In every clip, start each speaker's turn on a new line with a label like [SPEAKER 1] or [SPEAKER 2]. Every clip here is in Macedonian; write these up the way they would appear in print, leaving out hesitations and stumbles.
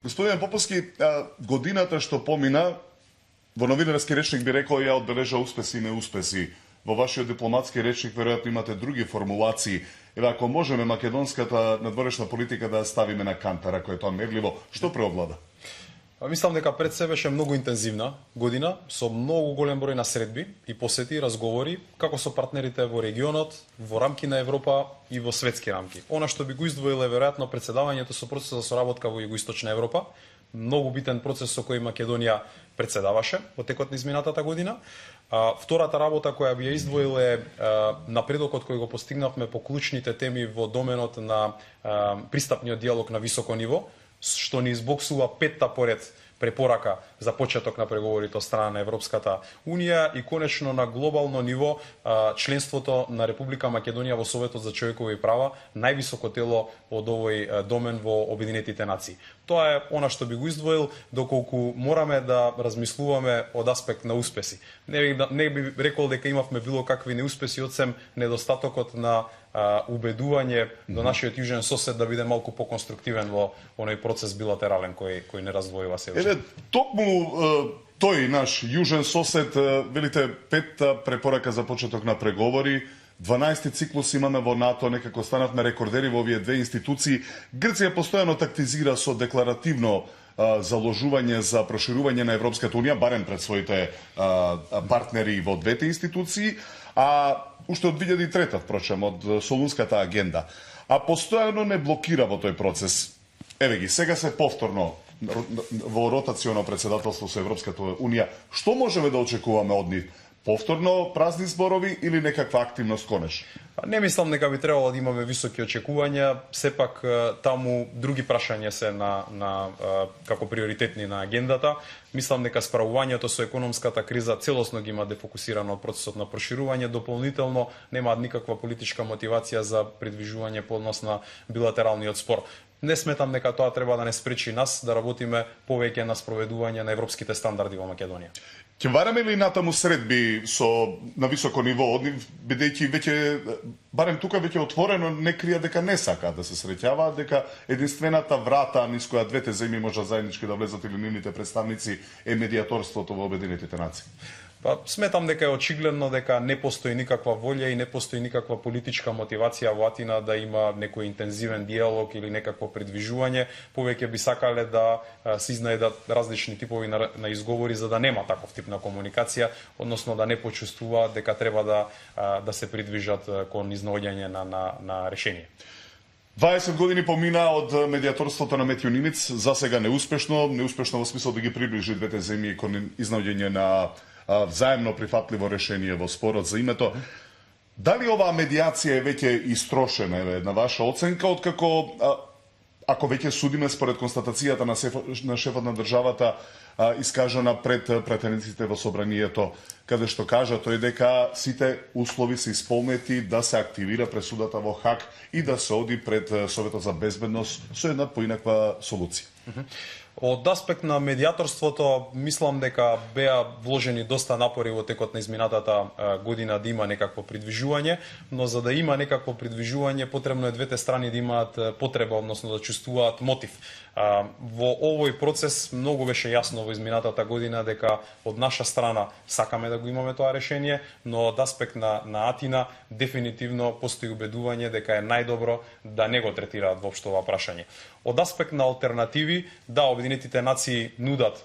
[SPEAKER 1] Господине Поповски, годината што помина, во новинарски речник би рекол ја одбележа успеси и неуспеси. Во вашиот дипломатски речник веројатно имате други формулации. Еве, ако можеме македонската надворешна политика да ставиме на кантар, ако е тоа мерливо, што преовлада?
[SPEAKER 2] Мислам дека пред се беше многу интензивна година, со многу голем број на средби и посети, разговори, како со партнерите во регионот, во рамки на Европа и во светски рамки. Она што би го издвоило е веројатно председавањето со процесот за соработка во Југоисточна Европа, многу битен процес со кој Македонија председаваше во текот на изминатата година. Втората работа која би ја издвоил е напредокот кој го постигнавме по клучните теми во доменот на пристапниот диалог на високо ниво, што ни избоксува петта поред препорака за почеток на преговорите од страна на Европската Унија и конечно на глобално ниво членството на Република Македонија во Советот за човекови права, највисоко тело од овој домен во Обединетите нации. Тоа е она што би го издвоил, доколку мораме да размислуваме од аспект на успеси. Не би рекол дека имавме било какви неуспеси, одсем недостатокот на убедување до нашиот јужен сосед да биде малку поконструктивен во оној процес билатерален кој не раздвоива се.
[SPEAKER 1] Еве, токму тој наш јужен сосед, велите, петта препорака за почеток на преговори, 12 циклус имаме во НАТО, некако станавме рекордери во овие две институции. Грција постојано тактизира со декларативно заложување за проширување на Европската Унија, барем пред своите партнери во двете институции, а уште од 2003, впрочем, од Солунската агенда. А постојано не блокира во тој процес. Еве ги, сега се повторно во ротационо председателство со Европската Унија. Што можеме да очекуваме од нив? Повторно празни зборови или некаква активност конеш?
[SPEAKER 2] Не мислам дека би требало да имаме високи очекувања, сепак таму други прашања се како приоритетни на агендата. Мислам дека справувањето со економската криза целосно ги има дефокусирано од процесот на проширување, дополнително немаат никаква политичка мотивација за придвижување по однос на билатералниот спор. Не сметам дека тоа треба да не спречи нас да работиме повеќе на спроведување на европските стандарди во Македонија.
[SPEAKER 1] Ќе вараме ли натаму средби на високо ниво од нив, бидејќи веќе барем тука веќе отворено не крија дека не сакаат да се среќаваат, дека единствената врата низ која двете земји може заеднички да влезат или нивните представници е медиаторството во Обединетите нации?
[SPEAKER 2] Сметам дека е очигледно дека не постои никаква волја и не постои никаква политичка мотивација во Атина да има некој интензивен диалог или некакво придвижување. Повеќе би сакале да се изнајдат различни типови на изговори за да нема таков тип на комуникација, односно да не почувствуваат дека треба да се придвижат кон изнаоѓање на решение.
[SPEAKER 1] 20 години помина од медиаторството на Метју Нимиц, засега неуспешно во смисол да ги приближи двете земји кон изнаоѓање на взаемно прифатливо решение во спорот за името. Дали оваа медиација е веќе истрошена, на ваша оценка, откако, ако веќе судиме според констатацијата на шефот на државата, искажана пред претениците во собранието, каде што кажа тој дека сите услови се исполнети да се активира пресудата во Хаг и да се оди пред Советот за безбедност со една поинаква солуција.
[SPEAKER 2] Од аспект на медиаторството, мислам дека беа вложени доста напори во текот на изминатата година да има некакво придвижување, но за да има некакво придвижување, потребно е двете страни да имаат потреба, односно да чувствуваат мотив. Во овој процес многу беше јасно во изминатата година дека од наша страна сакаме да го имаме тоа решение, но од аспект на Атина дефинитивно постои убедување дека е најдобро да не го третираат воопшто ова прашање. Од аспект на алтернативи, да, Обединетите нации нудат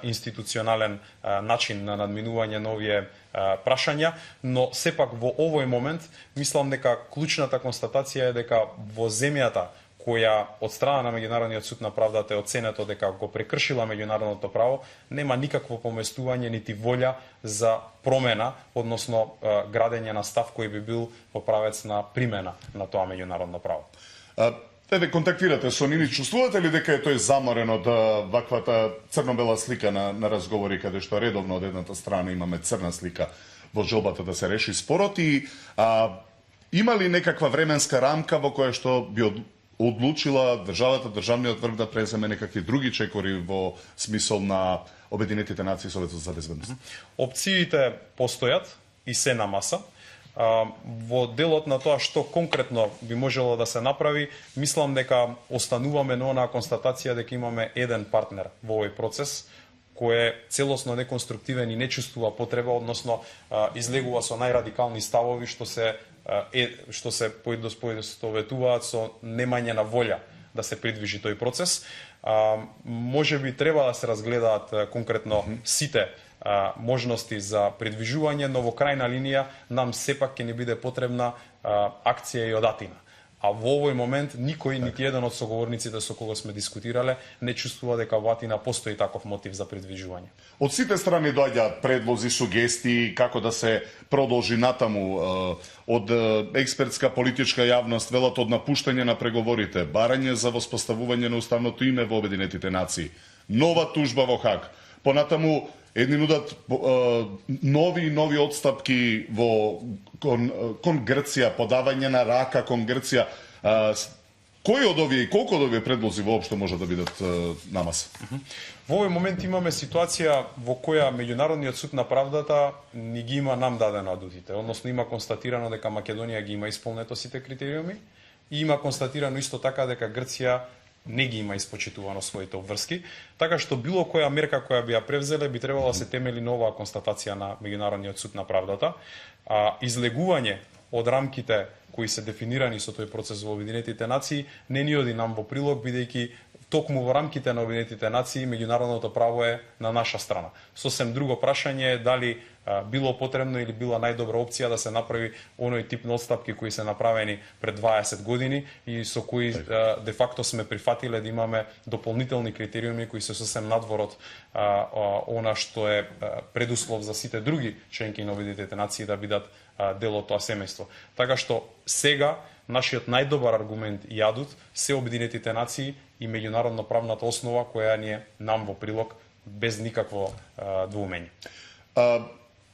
[SPEAKER 2] институционален начин на надминување на овие прашања, но сепак во овој момент мислам дека клучната констатација е дека во земјата која од страна на Меѓународниот суд на правдата е оценето дека го прекршила меѓународното право, нема никакво поместување нити волја за промена, односно градење на став кој би бил во правец на примена на тоа меѓународно право.
[SPEAKER 1] Еве, контактирате со нив, чувствувате ли дека е тој заморен од ваквата црно-бела слика на разговори, каде што редовно од едната страна имаме црна слика во желбата да се реши спорот и има ли некаква временска рамка во која што би одлучила државата, државниот врв да преземе некакви други чекори во смисол на Обединетите нации и Советот за безбедност?
[SPEAKER 2] Опциите постојат и се на маса. Во делот на тоа што конкретно би можело да се направи, мислам дека остануваме на онаа констатација дека имаме еден партнер во овој процес, кој е целосно неконструктивен и не чувствува потреба, односно излегува со најрадикални ставови што се поистоветуваат со немање на волја да се придвижи тој процес. Може би треба да се разгледаат конкретно сите можности за придвижување, но во крајна линија нам сепак ќе ни биде потребна акција и од Атина. А во овој момент никој, нити еден од соговорниците со кого сме дискутирале, не чувствува дека во Атина постои таков мотив за придвижување.
[SPEAKER 1] Од сите страни доаѓаат предлози, сугестии како да се продолжи натаму. Од експертска политичка јавност велат од напуштање на преговорите, барање за воспоставување на уставното име во Обединетите нации, нова тужба во Хаг. Понатаму едни нудат нови отстапки кон Грција, подавање на рака кон Грција. Кои од овие и колку од овие предлози воопшто може да бидат на маса?
[SPEAKER 2] Во овој момент имаме ситуација во која Меѓународниот суд на правдата ни ги има нам дадено адутите, односно има констатирано дека Македонија ги има исполнето сите критериуми и има констатирано исто така дека Грција не ги има испочитувано своите обврски, така што било која мерка која би ја превзеле би требало да се темели на оваа констатација на Меѓународниот суд на правдата. Излегување од рамките кои се дефинирани со тој процес во Обединетите нации не ни оди нам во прилог, бидејќи токму во рамките на Обединетите нации меѓународното право е на наша страна. Сосем друго прашање е дали било потребно или била најдобра опција да се направи оној тип на отстапки кои се направени пред 20 години и со кои де факто сме прифатиле да имаме дополнителни критериуми кои се сосем надвор од она што е предуслов за сите други членки на Обединетите нации да бидат дел од тоа семејство. Така што сега нашиот најдобар аргумент и адут се Обединетите нации и меѓународно правната основа која ни е нам во прилог без никакво двоумење.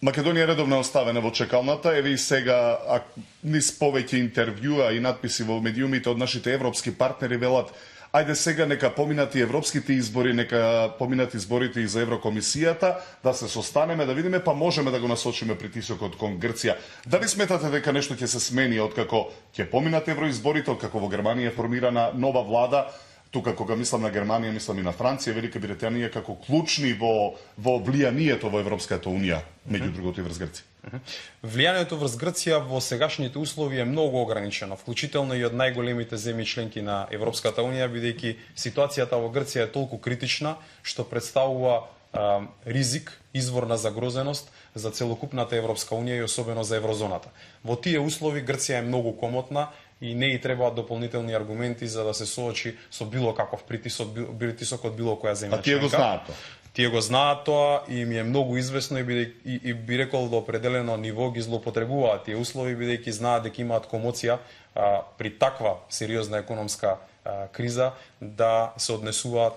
[SPEAKER 1] Македонија редовно е оставена во чекалната, еве и сега низ повеќе интервјуа и надписи во медиумите од нашите европски партнери велат ајде сега нека поминат и европските избори, нека поминат изборите и за Еврокомисијата, да се состанеме, да видиме, па можеме да го насочиме притисокот кон Грција. Дали сметате дека нешто ќе се смени откако ќе поминат евроизборите, откако во Германија е формирана нова влада? Тука кога мислам на Германија, мислам и на Франција, Велика Британија како клучни во влијанието во Европската унија, меѓу другото и врз Грција.
[SPEAKER 2] Влијанието врз Грција во сегашните услови е многу ограничено, вклучително и од најголемите земји членки на Европската унија, бидејќи ситуацијата во Грција е толку критична што представува ризик, извор на загрозеност за целокупната Европска унија и особено за еврозоната. Во тие услови Грција е многу комотна и не и требаат дополнителни аргументи за да се соочи со било каков притисок од било која земја членка.
[SPEAKER 1] А тие го знаат тоа?
[SPEAKER 2] Тие го знаат тоа и ми е многу известно и би рекол до определено ниво ги злоупотребуваат тие услови бидејќи знаат дека имаат комоција при таква сериозна економска криза да се однесуваат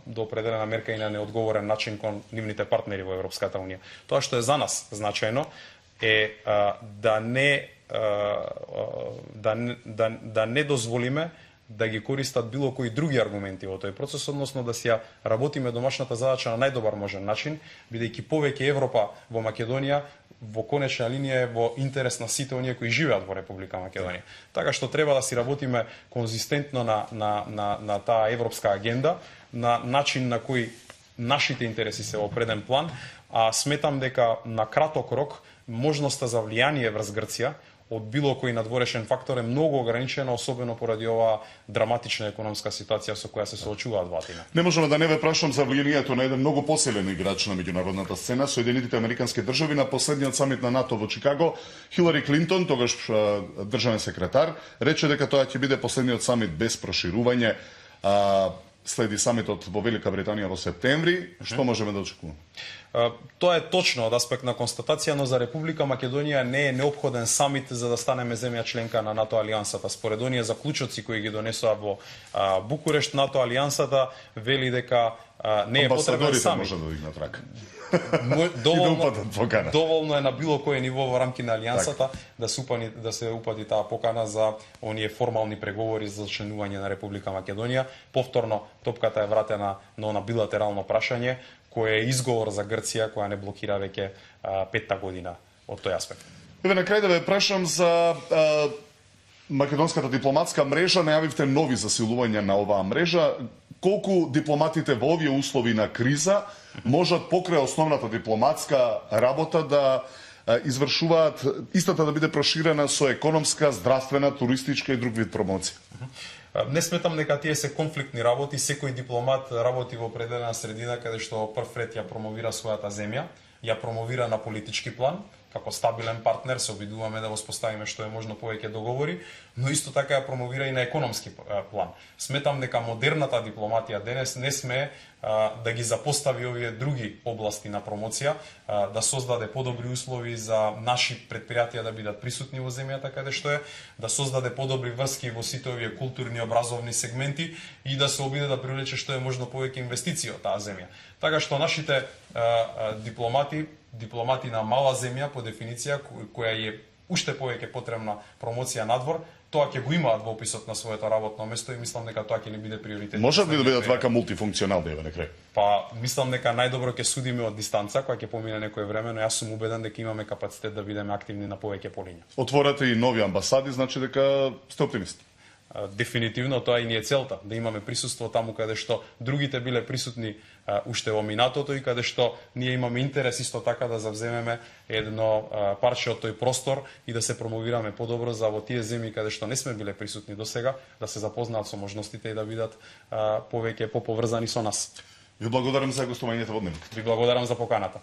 [SPEAKER 2] до определена мерка и на неодговорен начин кон нивните партнери во Европската унија. Тоа што е за нас значајно е да не дозволиме да ги користат било кои други аргументи во тој процес, односно да си ја работиме домашната задача на најдобар можен начин, бидејќи повеќе Европа во Македонија во конечна линија е во интерес на сите оние кои живеат во Република Македонија. Така што треба да си работиме конзистентно на таа европска агенда, на начин на кој нашите интереси се во преден план, а сметам дека на краток рок можноста за влијание врз Грција од било кој надворешен фактор е многу ограничена, особено поради оваа драматична економска ситуација со која се соочуваат во Атина.
[SPEAKER 1] Не можеме да не ве прашам за влијанието на еден многу посилен играч на меѓународната сцена, Соединетите Американски држави. На последниот самит на НАТО во Чикаго, Хилари Клинтон, тогаш државен секретар, рече дека тоа ќе биде последниот самит без проширување. Следи самитот во Велика Британија во септември. Што можеме да очекуваме?
[SPEAKER 2] Тоа е точно од аспект на констатација, но за Република Македонија не е неопходен самит за да станеме земја членка на НАТО алијансата. Според оние заклучоци кои ги донесоа во Букурешт, НАТО алијансата вели дека не е потребен самит.
[SPEAKER 1] Може да дигнат рака.
[SPEAKER 2] Доволно е на било кое ниво во рамки на алијансата да се упати таа покана за оние формални преговори за членување на Република Македонија. Повторно топката е вратена на билатерално прашање кој е изговор за Грција која не блокира веќе 5-та година од тој аспект.
[SPEAKER 1] Еве на крај да ве прашам за македонската дипломатска мрежа, најавивте нови засилувања на оваа мрежа. Колку дипломатите во овие услови на криза можат покрај основната дипломатска работа да извршуваат истата да биде проширена со економска, здравствена, туристичка и друг вид промоција?
[SPEAKER 2] Не сметам дека тие се конфликтни работи, секој дипломат работи во определена средина каде што прв ред ја промовира својата земја, ја промовира на политички план, како стабилен партнер се обидуваме да воспоставиме што е можно повеќе договори, но исто така ја промовира и на економски план. Сметам дека модерната дипломатија денес не смее да ги запостави овие други области на промоција, да создаде подобри услови за наши предпријатија да бидат присутни во земјата каде што е, да создаде подобри врски во сите овие културни и образовни сегменти и да се обиде да привлече што е можно повеќе инвестиции од таа земја. Така што нашите дипломати на мала земја по дефиниција која е уште повеќе потребна промоција надвор, тоа ќе го имаат во описот на своето работно место и мислам дека тоа ќе ни биде приоритет.
[SPEAKER 1] Можат ли да бидат вака мултифункционални еве на крај?
[SPEAKER 2] Па мислам дека најдобро ќе судиме од дистанца кога ќе помине некое време, но јас сум убеден дека имаме капацитет да бидеме активни на повеќе полиња.
[SPEAKER 1] Отворате и нови амбасади, значи дека сте оптимист.
[SPEAKER 2] Дефинитивно тоа и ни е целта, да имаме присуство таму каде што другите биле присутни уште во минатото и каде што ние имаме интерес исто така да завземеме едно парче од тој простор и да се промовираме подобро за во тие земји каде што не сме биле присутни досега, да се запознаат со можностите и да бидат повеќе поповрзани со нас.
[SPEAKER 1] Ви благодарам за гостувањето во Дневникот.
[SPEAKER 2] Ви благодарам за поканата.